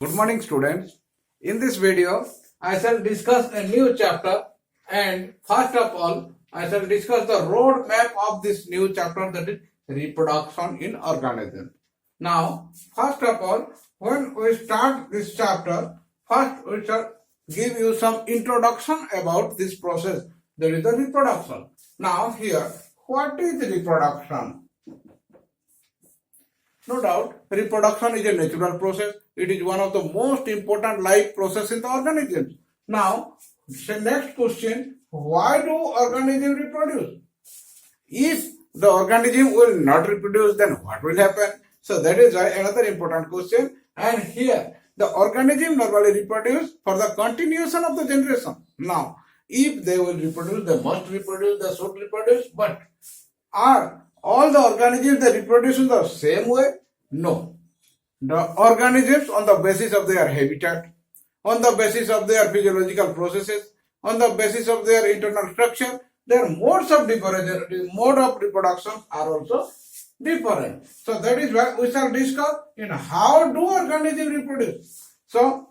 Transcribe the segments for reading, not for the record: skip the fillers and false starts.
Good morning, students. In this video, I shall discuss a new chapter, and first of all, I shall discuss the roadmap of this new chapter, that is reproduction in organisms. Now, first of all, when we start this chapter, first we shall give you some introduction about this process, that is the reproduction. Now here, what is reproduction? No doubt, reproduction is a natural process. It is one of the most important life process in the organisms. Now, the next question, why do organisms reproduce? If the organism will not reproduce, then what will happen? So that is why another important question. And here, the organism normally reproduce for the continuation of the generation. Now, if they will reproduce, they must reproduce, they should reproduce, but are all the organisms they reproduce in the same way? No. The organisms, on the basis of their habitat, on the basis of their physiological processes, on the basis of their internal structure, their modes of reproduction are also different. So that is why we shall discuss in how do organisms reproduce. So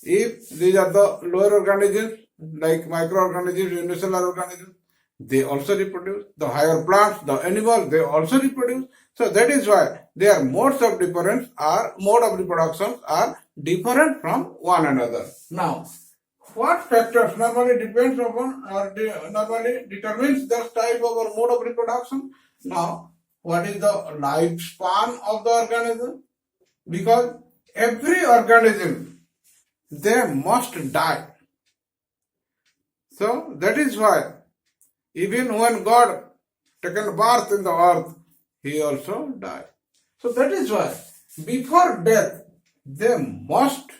if these are the lower organisms like microorganisms, unicellular organisms, they also reproduce. The higher plants, the animals, they also reproduce. So that is why their modes of reproduction are different from one another. Now, what factors normally depends upon or normally determines the type of or mode of reproduction? Now, what is the lifespan of the organism? Because every organism, they must die. So that is why even when God taken birth in the earth, he also died. So that is why before death, they must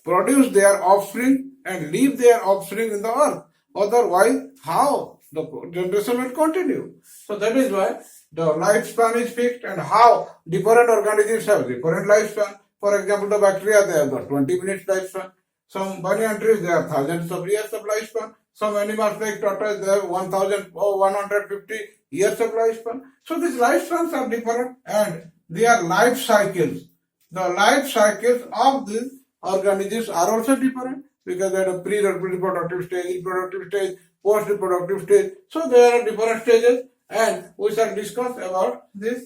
produce their offspring and leave their offspring in the earth. Otherwise, how the generation will continue? So that is why the lifespan is fixed, and how different organisms have different lifespan. For example, the bacteria, they have got 20 minutes lifespan. Some banyan trees, they have thousands of years of lifespan. Some animals like tortoise, they have 1,150 years of lifespan. So these lifespans are different, and their life cycles, the life cycles of these organisms are also different, because they have a pre-reproductive stage, reproductive stage, post-reproductive stage. So there are different stages, and we shall discuss about this.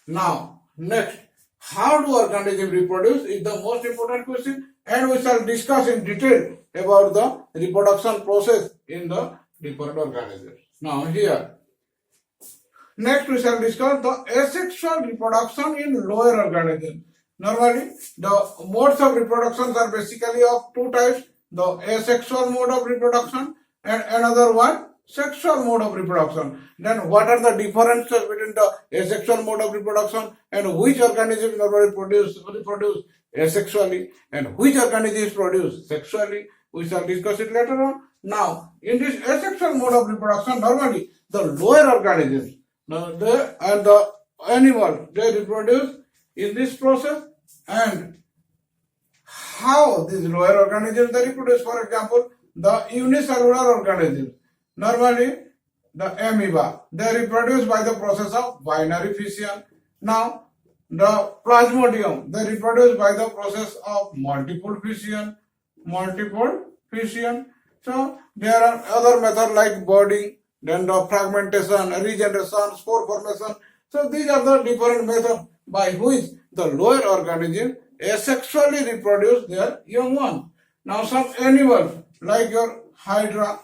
Now, next, how do organisms reproduce is the most important question, and we shall discuss in detail about the reproduction process in the different organisms. Now here, next we shall discuss the asexual reproduction in lower organisms. Normally, the modes of reproduction are basically of two types: the asexual mode of reproduction and another one, sexual mode of reproduction. Then what are the differences between the asexual mode of reproduction and which organisms normally reproduce asexually and which organisms produce sexually? We shall discuss it later on. Now, in this asexual mode of reproduction, normally the lower organisms and the animal, they reproduce in this process. And how these lower organisms they reproduce? For example, the unicellular organisms, normally the amoeba, they reproduce by the process of binary fission. Now, the plasmodium, they reproduce by the process of multiple fission. So there are other methods like budding, then the fragmentation, regeneration, spore formation. So these are the different methods by which the lower organisms asexually reproduce their young ones. Now some animals like your hydra,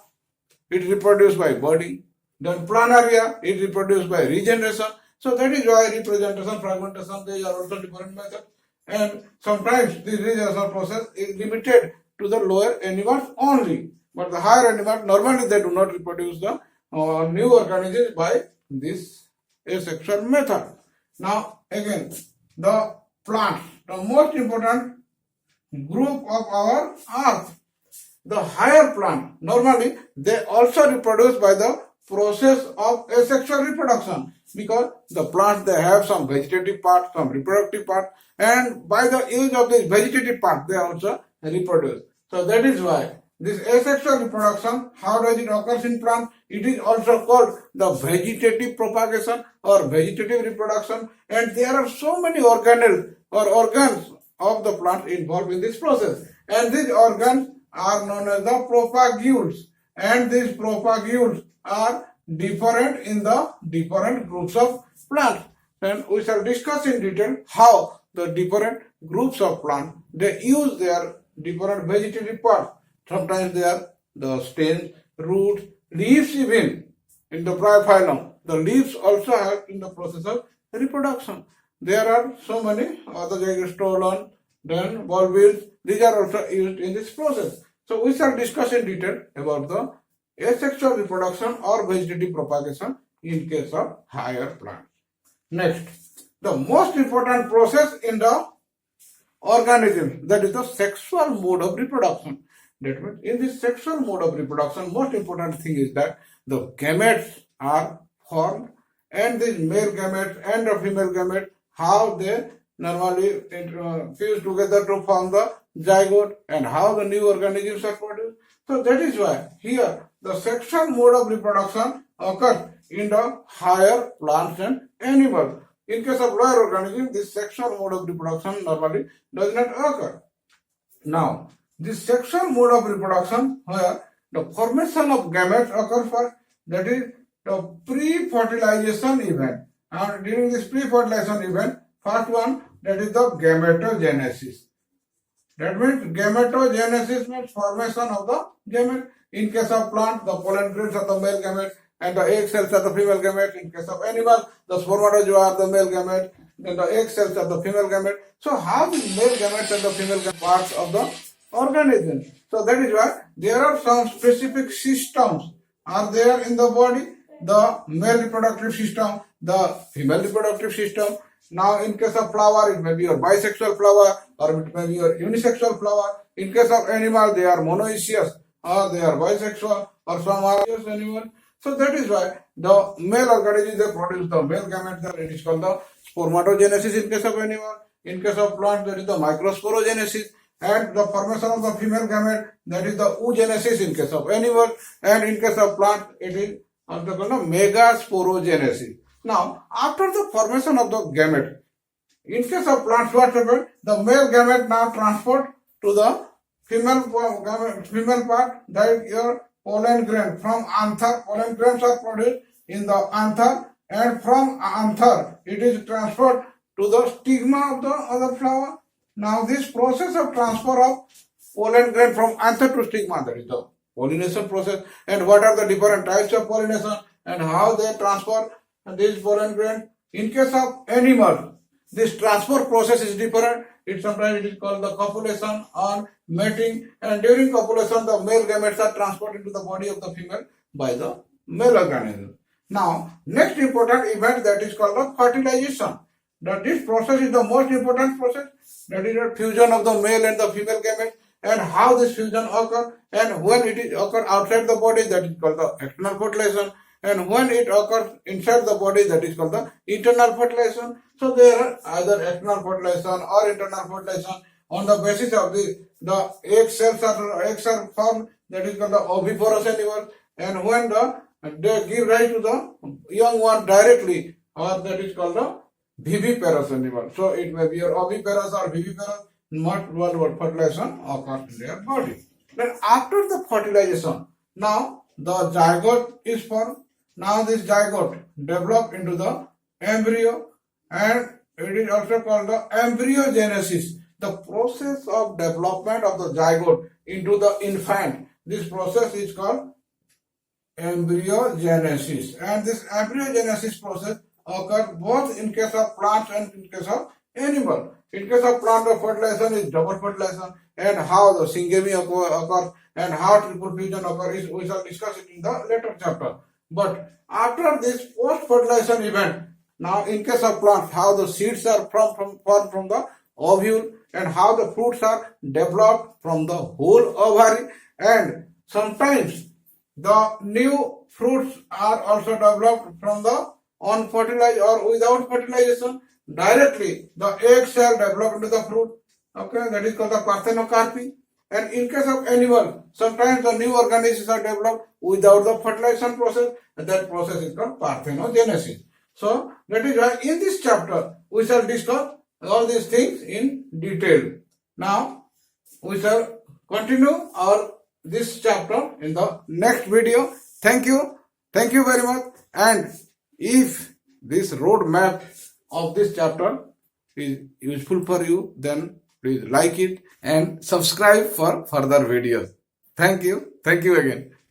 it reproduces by budding. Then planaria, it reproduces by regeneration. So that is why representation, fragmentation, they are also different methods. And sometimes this regeneration process is limited to the lower animals only. But the higher animals, normally they do not reproduce the new organisms by this asexual method. Now again, the plants, the most important group of our earth, the higher plant, normally they also reproduce by the process of asexual reproduction, because the plants, they have some vegetative part, some reproductive part, and by the use of this vegetative part they also reproduce. So that is why this asexual reproduction, how does it occur in plant? It is also called the vegetative propagation or vegetative reproduction, and there are so many organelles or organs of the plant involved in this process. And these organs are known as the propagules. And these propagules are different in the different groups of plants. And we shall discuss in detail how the different groups of plants, they use their different vegetative parts. Sometimes they are the stems, roots, leaves even. In the bryophyllum, the leaves also help in the process of reproduction. There are so many other stolon, then bulbils, these are also used in this process. So we shall discuss in detail about the asexual reproduction or vegetative propagation in case of higher plants. Next, the most important process in the organism, that is the sexual mode of reproduction. That means in this sexual mode of reproduction, most important thing is that the gametes are formed, and these male gametes and the female gametes, how they normally fuse together to form the zygote, and how the new organisms are produced. So that is why here the sexual mode of reproduction occurs in the higher plants and animals. In case of lower organisms, this sexual mode of reproduction normally does not occur. Now, this sexual mode of reproduction where the formation of gametes occurs first, that is the pre-fertilization event. And during this pre-fertilization event, first one, that is the gametogenesis. That means gametogenesis means formation of the gamete. In case of plant, the pollen grains are the male gamete and the egg cells are the female gamete. In case of animal, the spermatozoa are the male gamete, then the egg cells are the female gamete. So how these male gametes and the female gametes parts of the organism? So that is why there are some specific systems are there in the body, the male reproductive system, the female reproductive system. Now in case of flower, it may be your bisexual flower or it may be your unisexual flower. In case of animal, they are monoecious or they are bisexual or some are animal. So that is why the male organisms, they produce the male gametes, it is called the spermatogenesis in case of animal. In case of plant, that is the microsporogenesis, and the formation of the female gamete, that is the oogenesis in case of animal, and in case of plant, it is also called the megasporogenesis. Now, after the formation of the gamete, in case of plants, what happens? The male gamete now transport to the female part, that is your pollen grain from anther. Pollen grains are produced in the anther, and from anther, it is transferred to the stigma of the other flower. Now this process of transfer of pollen grain from anther to stigma, that is the pollination process, and what are the different types of pollination and how they transfer this pollen grain. In case of animal, this transfer process is different. Sometimes it is called the copulation or mating, and during copulation the male gametes are transferred into the body of the female by the male organism. Now next important event, that is called the fertilization. This process is the most important process, that is the fusion of the male and the female gametes, and how this fusion occurs, and when it is occur outside the body, that is called the external fertilization, and when it occurs inside the body, that is called the internal fertilization. So there are either external fertilization or internal fertilization. On the basis of this, the eggs are formed, that is called the oviparous animal, and when they give rise to the young one directly, or that is called the viviparous animal. So it may be your oviparous or viviparous, not what fertilization occurs in their body. Then after the fertilization, now the zygote is formed. Now this zygote develop into the embryo, and it is also called the embryogenesis. The process of development of the zygote into the infant, this process is called embryogenesis, and this embryogenesis process occurs both in case of plants and in case of animal. In case of plant, the fertilization is double fertilization, and how the syngamy occurs and how triple fusion occurs, we shall discuss it in the later chapter. But after this post-fertilization event, now in case of plants, how the seeds are formed from the ovule, and how the fruits are developed from the whole ovary, and sometimes the new fruits are also developed from the unfertilized or without fertilization. Directly the egg cell develop into the fruit, okay, that is called the parthenocarpy. And in case of animal, sometimes the new organisms are developed without the fertilization process, and that process is called parthenogenesis. So that is why in this chapter we shall discuss all these things in detail. Now, we shall continue this chapter in the next video. Thank you very much. And if this roadmap of this chapter is useful for you, then please like it and subscribe for further videos. Thank you again.